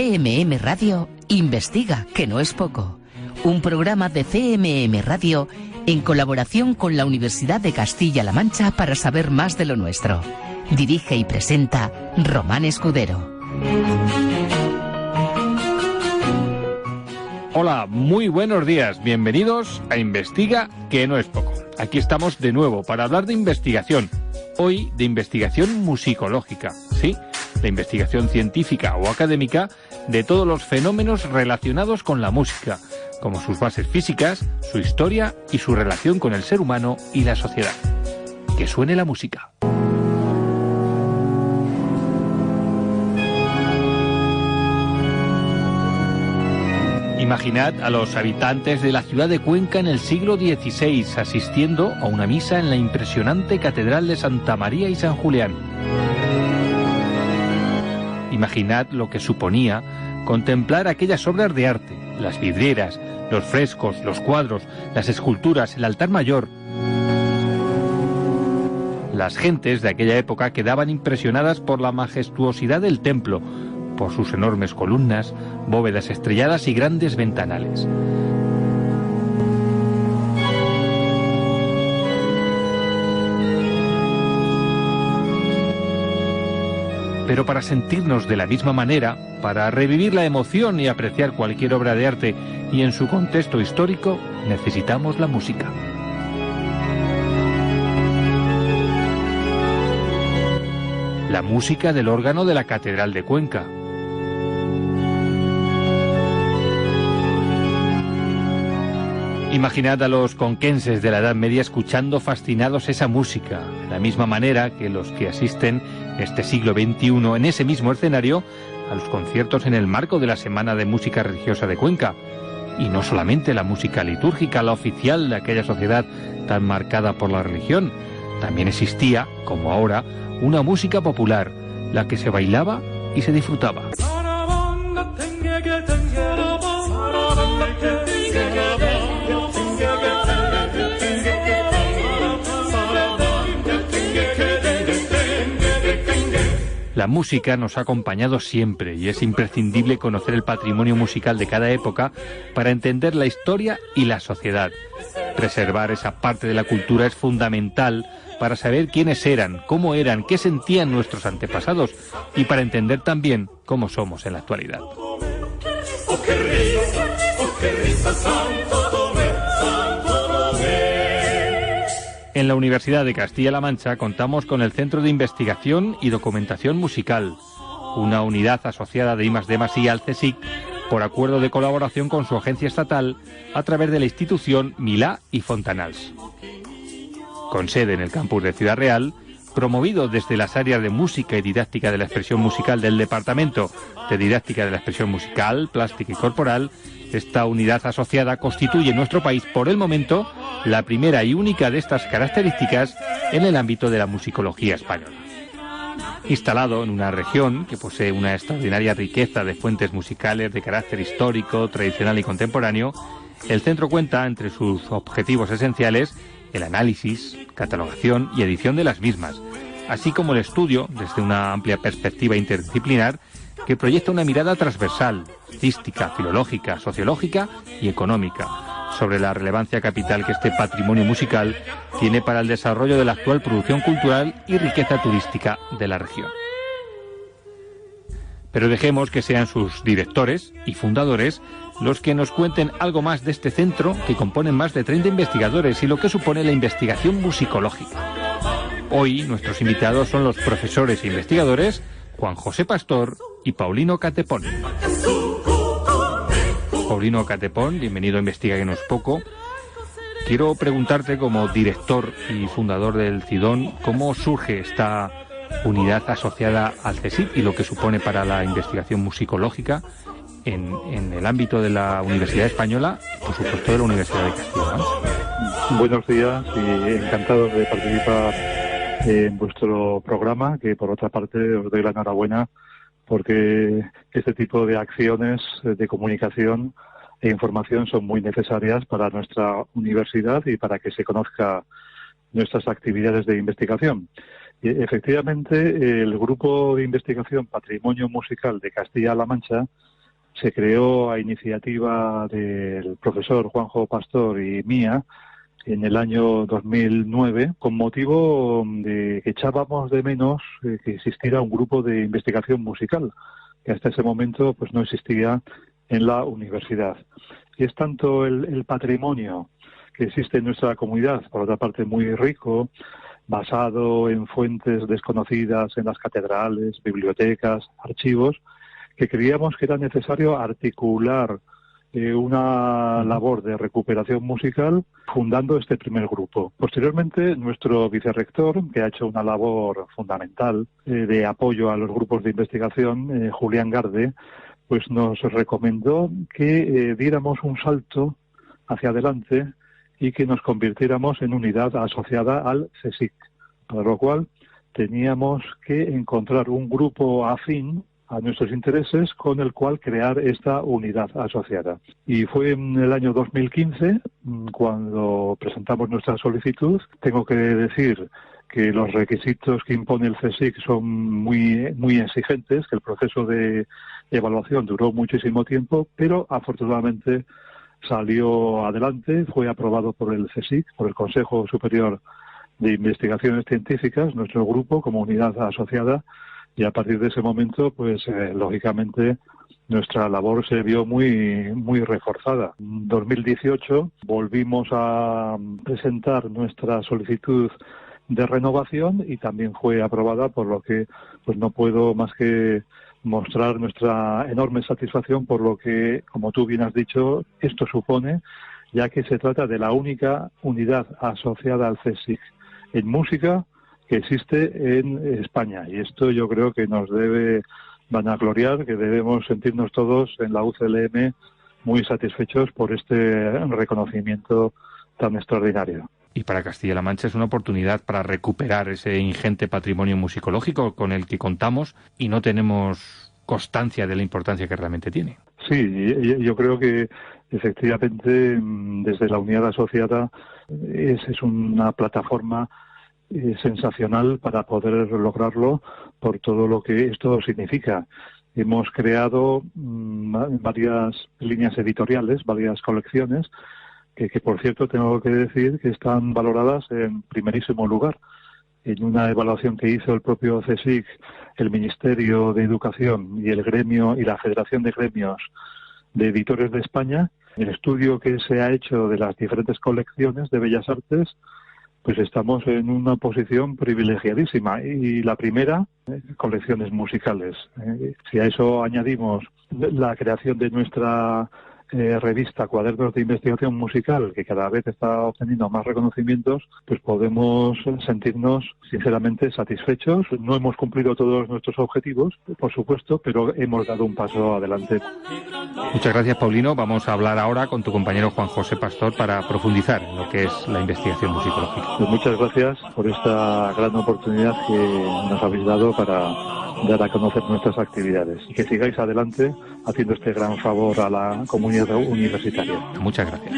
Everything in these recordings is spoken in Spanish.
CMM Radio investiga, que no es poco. Un programa de CMM Radio en colaboración con la Universidad de Castilla-La Mancha para saber más de lo nuestro. Dirige y presenta Román Escudero. Hola, muy buenos días. Bienvenidos a Investiga, que no es poco. Aquí estamos de nuevo para hablar de investigación. Hoy de investigación musicológica, ¿sí? De investigación científica o académica de todos los fenómenos relacionados con la música, como sus bases físicas, su historia y su relación con el ser humano y la sociedad. Que suene la música. Imaginad a los habitantes de la ciudad de Cuenca en el siglo XVI asistiendo a una misa en la impresionante Catedral de Santa María y San Julián. Imaginad lo que suponía contemplar aquellas obras de arte, las vidrieras, los frescos, los cuadros, las esculturas, el altar mayor. Las gentes de aquella época quedaban impresionadas por la majestuosidad del templo, por sus enormes columnas, bóvedas estrelladas y grandes ventanales. Pero para sentirnos de la misma manera, para revivir la emoción y apreciar cualquier obra de arte y en su contexto histórico, necesitamos la música. La música del órgano de la Catedral de Cuenca. Imaginad a los conquenses de la Edad Media escuchando fascinados esa música, de la misma manera que los que asisten este siglo XXI en ese mismo escenario a los conciertos en el marco de la Semana de Música Religiosa de Cuenca. Y no solamente la música litúrgica, la oficial de aquella sociedad tan marcada por la religión, también existía, como ahora, una música popular, la que se bailaba y se disfrutaba. La música nos ha acompañado siempre y es imprescindible conocer el patrimonio musical de cada época para entender la historia y la sociedad. Preservar esa parte de la cultura es fundamental para saber quiénes eran, cómo eran, qué sentían nuestros antepasados y para entender también cómo somos en la actualidad. En la Universidad de Castilla-La Mancha contamos con el Centro de Investigación y Documentación Musical, una unidad asociada de I+D+I al CSIC por acuerdo de colaboración con su agencia estatal a través de la institución Milà y Fontanals. Con sede en el campus de Ciudad Real, promovido desde las áreas de música y didáctica de la expresión musical del Departamento de Didáctica de la Expresión Musical, Plástica y Corporal, esta unidad asociada constituye en nuestro país, por el momento, la primera y única de estas características en el ámbito de la musicología española. Instalado en una región que posee una extraordinaria riqueza de fuentes musicales de carácter histórico, tradicional y contemporáneo, el centro cuenta entre sus objetivos esenciales el análisis, catalogación y edición de las mismas, así como el estudio, desde una amplia perspectiva interdisciplinar, que proyecta una mirada transversal, artística, filológica, sociológica y económica, sobre la relevancia capital que este patrimonio musical tiene para el desarrollo de la actual producción cultural y riqueza turística de la región. Pero dejemos que sean sus directores y fundadores los que nos cuenten algo más de este centro que componen más de 30 investigadores y lo que supone la investigación musicológica. Hoy nuestros invitados son los profesores e investigadores Juan José Pastor y Paulino Catepón. Paulino Catepón, bienvenido a Investiga, que no es poco. Quiero preguntarte, como director y fundador del CIDON, ¿cómo surge esta unidad asociada al CSIC y lo que supone para la investigación musicológica en el ámbito de la Universidad Española y, por supuesto, de la Universidad de Castilla-La Mancha? Buenos días y encantado de participar en vuestro programa, que por otra parte os doy la enhorabuena porque este tipo de acciones de comunicación e información son muy necesarias para nuestra universidad y para que se conozca nuestras actividades de investigación. Y efectivamente, el Grupo de Investigación Patrimonio Musical de Castilla-La Mancha se creó a iniciativa del profesor Juanjo Pastor y mía en el año 2009, con motivo de que echábamos de menos que existiera un grupo de investigación musical, que hasta ese momento pues no existía en la universidad. Y es tanto el patrimonio que existe en nuestra comunidad, por otra parte muy rico, basado en fuentes desconocidas en las catedrales, bibliotecas, archivos, que creíamos que era necesario articular una labor de recuperación musical fundando este primer grupo. Posteriormente, nuestro vicerrector, que ha hecho una labor fundamental de apoyo a los grupos de investigación, Julián Garde, pues nos recomendó que diéramos un salto hacia adelante y que nos convirtiéramos en unidad asociada al CSIC, para lo cual teníamos que encontrar un grupo afín a nuestros intereses con el cual crear esta unidad asociada. Y fue en el año 2015 cuando presentamos nuestra solicitud. Tengo que decir que los requisitos que impone el CSIC son muy exigentes, que el proceso de evaluación duró muchísimo tiempo, pero afortunadamente salió adelante, fue aprobado por el CSIC, por el Consejo Superior de Investigaciones Científicas, nuestro grupo como unidad asociada, y a partir de ese momento, pues lógicamente nuestra labor se vio muy reforzada. En 2018 volvimos a presentar nuestra solicitud de renovación y también fue aprobada, por lo que pues no puedo más que mostrar nuestra enorme satisfacción por lo que, como tú bien has dicho, esto supone, ya que se trata de la única unidad asociada al CSIC en música que existe en España. Y esto yo creo que nos debe vanagloriar, que debemos sentirnos todos en la UCLM muy satisfechos por este reconocimiento tan extraordinario. Y para Castilla-La Mancha es una oportunidad para recuperar ese ingente patrimonio musicológico con el que contamos y no tenemos constancia de la importancia que realmente tiene. Sí, yo creo que efectivamente desde la unidad asociada es una plataforma sensacional para poder lograrlo por todo lo que esto significa. Hemos creado varias líneas editoriales, varias colecciones, que por cierto tengo que decir que están valoradas en primerísimo lugar. En una evaluación que hizo el propio CSIC, el Ministerio de Educación y el gremio y la Federación de Gremios de Editores de España, el estudio que se ha hecho de las diferentes colecciones de Bellas Artes, pues estamos en una posición privilegiadísima. Y la primera, colecciones musicales. Si a eso añadimos la creación de nuestra revista Cuadernos de Investigación Musical, que cada vez está obteniendo más reconocimientos, pues podemos sentirnos sinceramente satisfechos. No hemos cumplido todos nuestros objetivos, por supuesto, pero hemos dado un paso adelante. Muchas gracias, Paulino. Vamos a hablar ahora con tu compañero Juan José Pastor para profundizar en lo que es la investigación musicológica. Pues muchas gracias por esta gran oportunidad que nos habéis dado para dar a conocer nuestras actividades. Y que sigáis adelante haciendo este gran favor a la comunidad universitaria. Muchas gracias.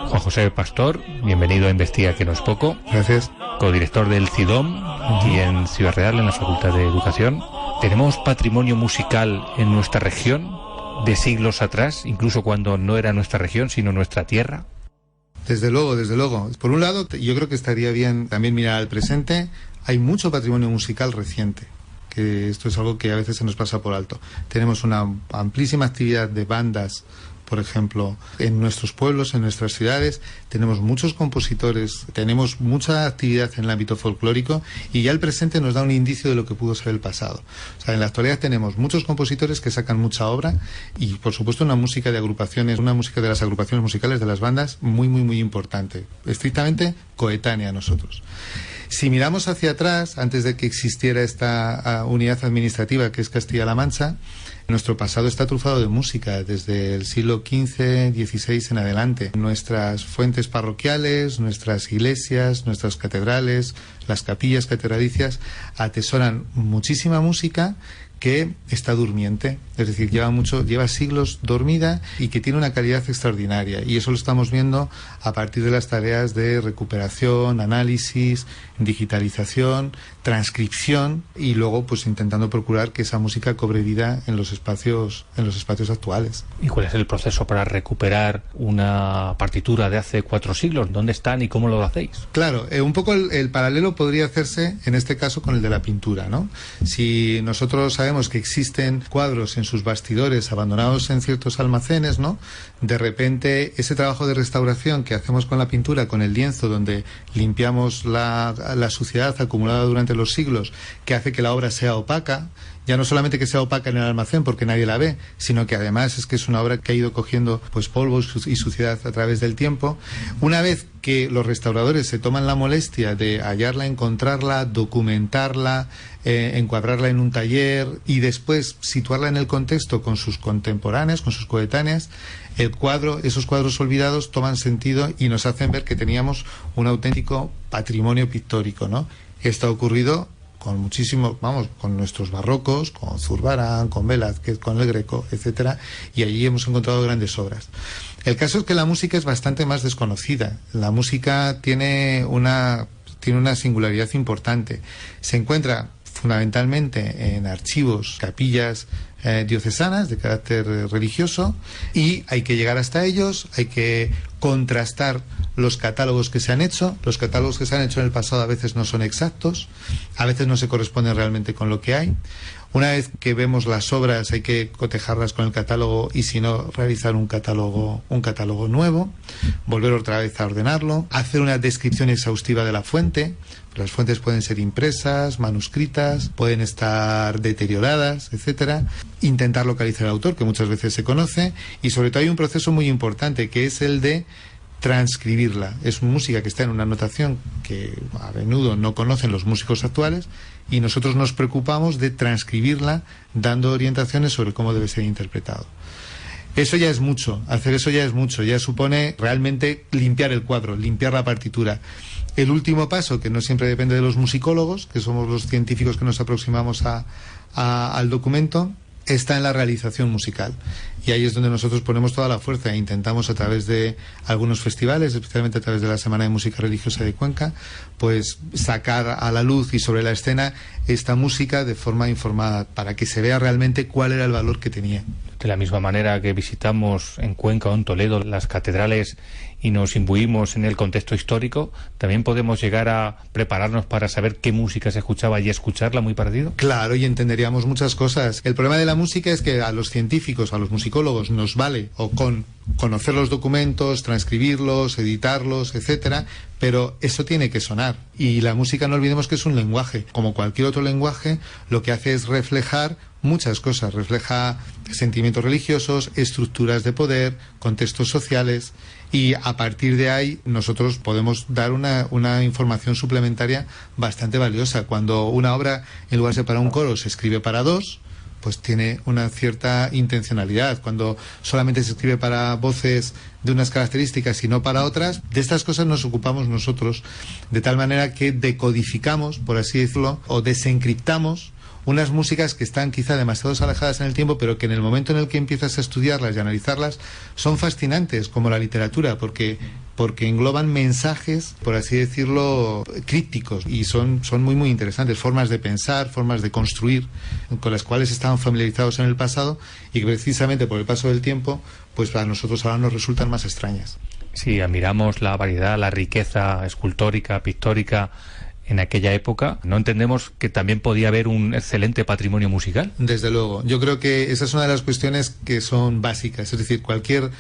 Juan José Pastor, bienvenido a Investiga que no es poco. Gracias. Codirector del CIDOM, aquí en Ciudad Real, en la Facultad de Educación. ¿Tenemos patrimonio musical en nuestra región de siglos atrás, incluso cuando no era nuestra región, sino nuestra tierra? Desde luego, desde luego. Por un lado, yo creo que estaría bien también mirar al presente. Hay mucho patrimonio musical reciente, que esto es algo que a veces se nos pasa por alto. Tenemos una amplísima actividad de bandas, por ejemplo, en nuestros pueblos, en nuestras ciudades. Tenemos muchos compositores, tenemos mucha actividad en el ámbito folclórico y ya el presente nos da un indicio de lo que pudo ser el pasado. O sea, en la actualidad tenemos muchos compositores que sacan mucha obra y, por supuesto, una música de agrupaciones, una música de las agrupaciones musicales de las bandas muy importante, estrictamente coetánea a nosotros. Si miramos hacia atrás, antes de que existiera esta unidad administrativa que es Castilla-La Mancha, nuestro pasado está trufado de música desde el siglo XV, XVI en adelante. Nuestras fuentes parroquiales, nuestras iglesias, nuestras catedrales, las capillas catedralicias atesoran muchísima música que está durmiente, es decir, lleva siglos dormida y que tiene una calidad extraordinaria, y eso lo estamos viendo a partir de las tareas de recuperación, análisis, digitalización, transcripción, y luego pues intentando procurar que esa música cobre vida en los espacios actuales. ¿Y cuál es el proceso para recuperar una partitura de hace 4 siglos? ¿Dónde están y cómo lo hacéis? Claro, un poco el paralelo podría hacerse en este caso con el de la pintura, ¿no? Si nosotros sabemos que existen cuadros en sus bastidores abandonados en ciertos almacenes, ¿no? De repente ese trabajo de restauración que hacemos con la pintura, con el lienzo, donde limpiamos la suciedad acumulada durante los siglos, que hace que la obra sea opaca, ya no solamente que sea opaca en el almacén porque nadie la ve, sino que además es que es una obra que ha ido cogiendo pues polvos y suciedad a través del tiempo. Una vez que los restauradores se toman la molestia de hallarla, encontrarla, documentarla, encuadrarla en un taller y después situarla en el contexto con sus contemporáneos, con sus coetáneas, esos cuadros olvidados toman sentido y nos hacen ver que teníamos un auténtico patrimonio pictórico, ¿no? Esto ha ocurrido con muchísimo, con nuestros barrocos, con Zurbarán, con Velázquez, con el Greco, etcétera, y allí hemos encontrado grandes obras. El caso es que la música es bastante más desconocida. La música tiene una singularidad importante. Se encuentra fundamentalmente en archivos, capillas diocesanas de carácter religioso, y hay que llegar hasta ellos, hay que contrastar los catálogos que se han hecho. Los catálogos que se han hecho en el pasado a veces no son exactos, a veces no se corresponden realmente con lo que hay. Una vez que vemos las obras hay que cotejarlas con el catálogo y si no realizar un catálogo nuevo, volver otra vez a ordenarlo, hacer una descripción exhaustiva de la fuente. Las fuentes pueden ser impresas, manuscritas, pueden estar deterioradas, etcétera. Intentar localizar al autor, que muchas veces se conoce, y sobre todo hay un proceso muy importante que es el de transcribirla. Es música que está en una notación que a menudo no conocen los músicos actuales y nosotros nos preocupamos de transcribirla dando orientaciones sobre cómo debe ser interpretado. Eso ya es mucho, hacer eso ya es mucho, ya supone realmente limpiar el cuadro, limpiar la partitura. El último paso, que no siempre depende de los musicólogos, que somos los científicos que nos aproximamos al documento, está en la realización musical. Y ahí es donde nosotros ponemos toda la fuerza e intentamos a través de algunos festivales, especialmente a través de la Semana de Música Religiosa de Cuenca, pues sacar a la luz y sobre la escena esta música de forma informada para que se vea realmente cuál era el valor que tenía. De la misma manera que visitamos en Cuenca o en Toledo las catedrales y nos imbuimos en el contexto histórico, también podemos llegar a prepararnos para saber qué música se escuchaba y escucharla muy parecido. Claro, y entenderíamos muchas cosas. El problema de la música es que a los científicos, a los musicólogos, nos vale o con conocer los documentos, transcribirlos, editarlos, etcétera, pero eso tiene que sonar. Y la música, no olvidemos que es un lenguaje. Como cualquier otro lenguaje, lo que hace es reflejar muchas cosas. Refleja sentimientos religiosos, estructuras de poder, contextos sociales, y a partir de ahí nosotros podemos dar una información suplementaria bastante valiosa. Cuando una obra, en lugar de ser para un coro, se escribe para 2, pues tiene una cierta intencionalidad. Cuando solamente se escribe para voces de unas características y no para otras, de estas cosas nos ocupamos nosotros, de tal manera que decodificamos, por así decirlo, o desencriptamos unas músicas que están quizá demasiado alejadas en el tiempo, pero que en el momento en el que empiezas a estudiarlas y analizarlas son fascinantes, como la literatura, porque engloban mensajes, por así decirlo, crípticos, y son muy interesantes, formas de pensar, formas de construir, con las cuales estaban familiarizados en el pasado y que precisamente por el paso del tiempo, pues para nosotros ahora nos resultan más extrañas. Si admiramos la variedad, la riqueza escultórica, pictórica en aquella época, ¿no entendemos que también podía haber un excelente patrimonio musical? Desde luego. Yo creo que esa es una de las cuestiones que son básicas. Es decir, cualquier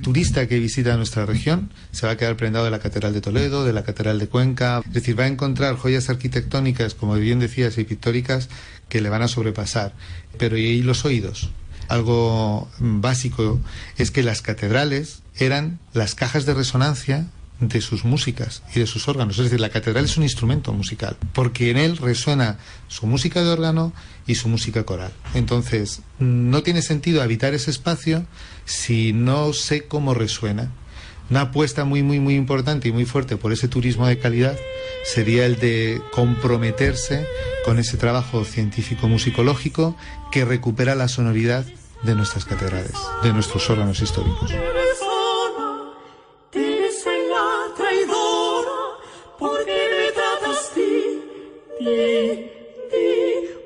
turista que visita nuestra región se va a quedar prendado de la Catedral de Toledo, de la Catedral de Cuenca. Es decir, va a encontrar joyas arquitectónicas, como bien decías, y pictóricas que le van a sobrepasar. Pero ¿y los oídos? Algo básico es que las catedrales eran las cajas de resonancia de sus músicas y de sus órganos. Es decir, la catedral es un instrumento musical, porque en él resuena su música de órgano y su música coral. Entonces, no tiene sentido habitar ese espacio si no sé cómo resuena. Una apuesta muy importante y muy fuerte por ese turismo de calidad sería el de comprometerse con ese trabajo científico musicológico que recupera la sonoridad de nuestras catedrales, de nuestros órganos históricos.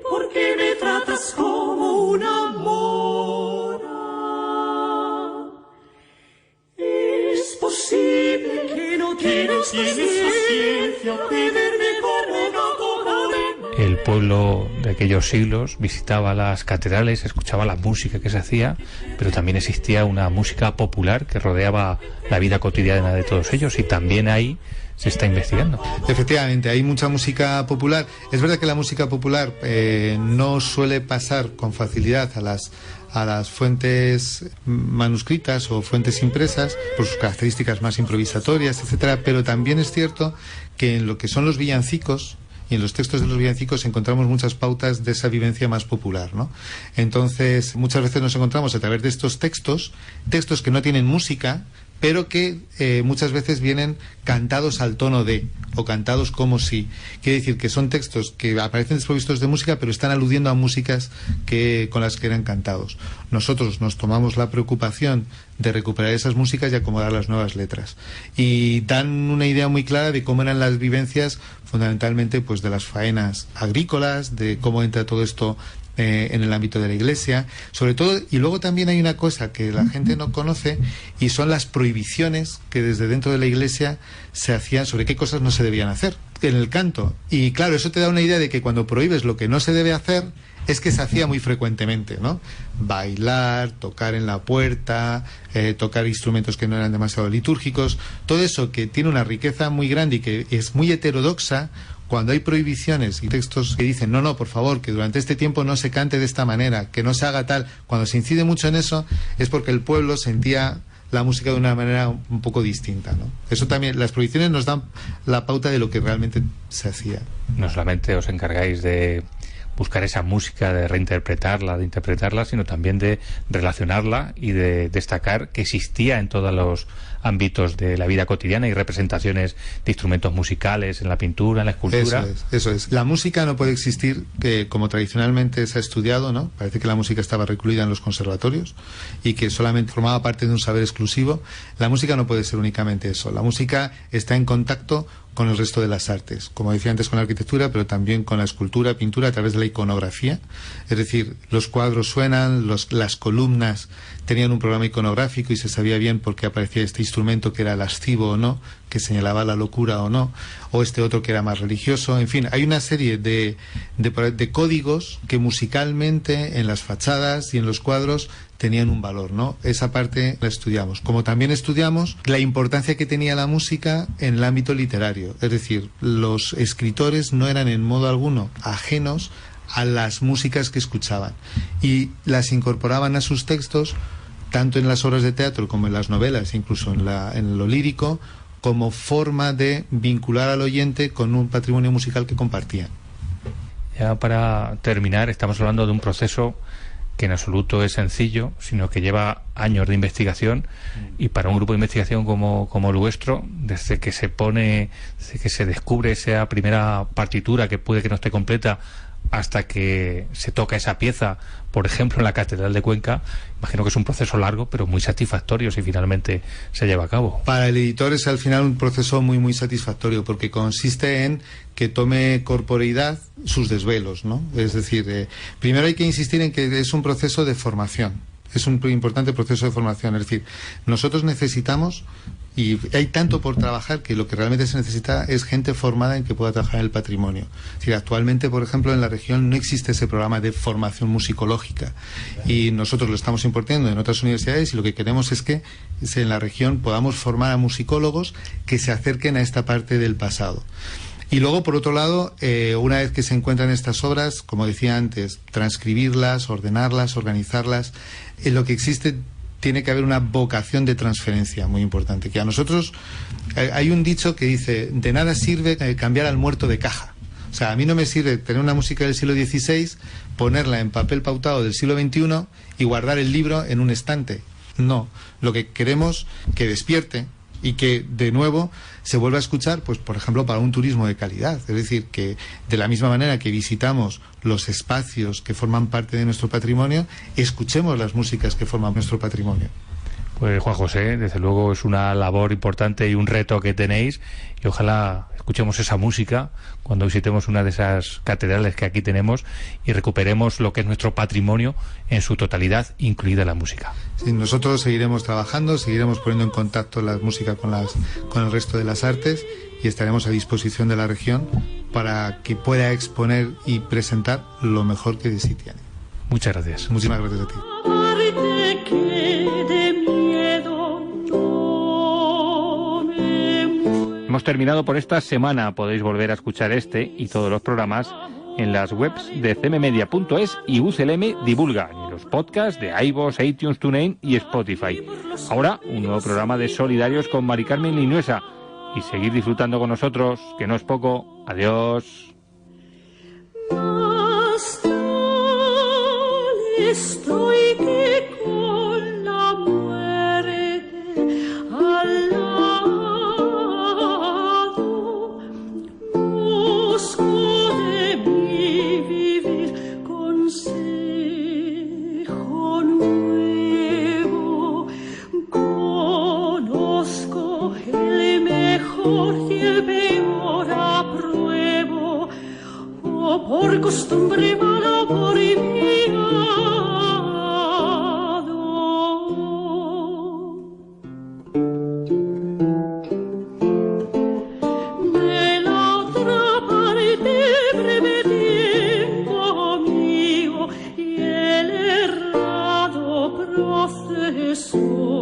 ¿Por qué me tratas como una mora? Es posible que no tienes paciencia de verme como una coja de... El pueblo de aquellos siglos visitaba las catedrales, escuchaba la música que se hacía, pero también existía una música popular que rodeaba la vida cotidiana de todos ellos, y también ahí se está investigando. Efectivamente, hay mucha música popular. Es verdad que la música popular no suele pasar con facilidad a las fuentes manuscritas o fuentes impresas por sus características más improvisatorias, etcétera, pero también es cierto que en lo que son los villancicos y en los textos de los villancicos encontramos muchas pautas de esa vivencia más popular, ¿no? Entonces, muchas veces nos encontramos a través de estos textos que no tienen música, pero que muchas veces vienen cantados al tono de, o cantados como si. Quiere decir que son textos que aparecen desprovistos de música, pero están aludiendo a músicas con las que eran cantados. Nosotros nos tomamos la preocupación de recuperar esas músicas y acomodar las nuevas letras. Y dan una idea muy clara de cómo eran las vivencias, fundamentalmente pues de las faenas agrícolas, de cómo entra todo esto en el ámbito de la Iglesia, sobre todo. Y luego también hay una cosa que la gente no conoce, y son las prohibiciones que desde dentro de la Iglesia se hacían sobre qué cosas no se debían hacer en el canto. Y claro, eso te da una idea de que cuando prohíbes lo que no se debe hacer, es que se hacía muy frecuentemente, ¿no? Bailar, tocar en la puerta, tocar instrumentos que no eran demasiado litúrgicos, todo eso que tiene una riqueza muy grande y que es muy heterodoxa. Cuando hay prohibiciones y textos que dicen no, por favor, que durante este tiempo no se cante de esta manera, que no se haga tal, cuando se incide mucho en eso es porque el pueblo sentía la música de una manera un poco distinta, ¿no? Eso también, las prohibiciones nos dan la pauta de lo que realmente se hacía. No solamente os encargáis de buscar esa música, de reinterpretarla, de interpretarla, sino también de relacionarla y de destacar que existía en todos los ámbitos de la vida cotidiana y representaciones de instrumentos musicales en la pintura, en la escultura. Eso es. La música no puede existir como tradicionalmente se ha estudiado, ¿no? Parece que la música estaba recluida en los conservatorios y que solamente formaba parte de un saber exclusivo. La música no puede ser únicamente eso. La música está en contacto con el resto de las artes, como decía antes, con la arquitectura, pero también con la escultura, pintura, a través de la iconografía. Es decir, los cuadros suenan, las columnas tenían un programa iconográfico y se sabía bien por qué aparecía este instrumento que era lascivo o no, que señalaba la locura o no, o este otro que era más religioso. En fin, hay una serie de códigos que musicalmente en las fachadas y en los cuadros tenían un valor, ¿no? Esa parte la estudiamos. Como también estudiamos la importancia que tenía la música en el ámbito literario. Es decir, los escritores no eran en modo alguno ajenos a las músicas que escuchaban y las incorporaban a sus textos, tanto en las obras de teatro como en las novelas, incluso en lo lírico, como forma de vincular al oyente con un patrimonio musical que compartían. Ya para terminar, estamos hablando de un proceso que en absoluto es sencillo, sino que lleva años de investigación, y para un grupo de investigación como el vuestro, desde que se descubre esa primera partitura que puede que no esté completa hasta que se toca esa pieza, por ejemplo en la Catedral de Cuenca, imagino que es un proceso largo pero muy satisfactorio si finalmente se lleva a cabo. Para el editor es al final un proceso muy satisfactorio, porque consiste en que tome corporeidad sus desvelos, ¿no? Es decir, primero hay que insistir en que es un proceso de formación, es un importante proceso de formación. Es decir, nosotros necesitamos, y hay tanto por trabajar, que lo que realmente se necesita es gente formada en que pueda trabajar en el patrimonio. Es decir, actualmente, por ejemplo, en la región no existe ese programa de formación musicológica, y nosotros lo estamos impartiendo en otras universidades, y lo que queremos es que en la región podamos formar a musicólogos que se acerquen a esta parte del pasado. Y luego, por otro lado, una vez que se encuentran estas obras, como decía antes, transcribirlas, ordenarlas, organizarlas. Lo que existe, tiene que haber una vocación de transferencia muy importante. Que a nosotros hay un dicho que dice: de nada sirve cambiar al muerto de caja. O sea, a mí no me sirve tener una música del siglo XVI, ponerla en papel pautado del siglo XXI y guardar el libro en un estante. No, lo que queremos que despierte, y que de nuevo se vuelva a escuchar, pues por ejemplo, para un turismo de calidad. Es decir, que de la misma manera que visitamos los espacios que forman parte de nuestro patrimonio, escuchemos las músicas que forman nuestro patrimonio. Pues Juan José, desde luego es una labor importante y un reto que tenéis, y ojalá escuchemos esa música cuando visitemos una de esas catedrales que aquí tenemos y recuperemos lo que es nuestro patrimonio en su totalidad, incluida la música. Sí, nosotros seguiremos trabajando, seguiremos poniendo en contacto la música con el resto de las artes y estaremos a disposición de la región para que pueda exponer y presentar lo mejor que de sí tiene. Muchas gracias. Muchísimas gracias a ti. Hemos terminado por esta semana. Podéis volver a escuchar este y todos los programas en las webs de cmmedia.es y UCLM Divulga, en los podcasts de iVoox, iTunes, TuneIn y Spotify. Ahora, un nuevo programa de Solidarios con Mari Carmen Linuesa. Y seguir disfrutando con nosotros, que no es poco. Adiós. Estoy que con la muerte al lado busco de mi vivir consejo nuevo. Conozco el mejor y el peor apruebo, o por costumbre mala o por mía. Jesús.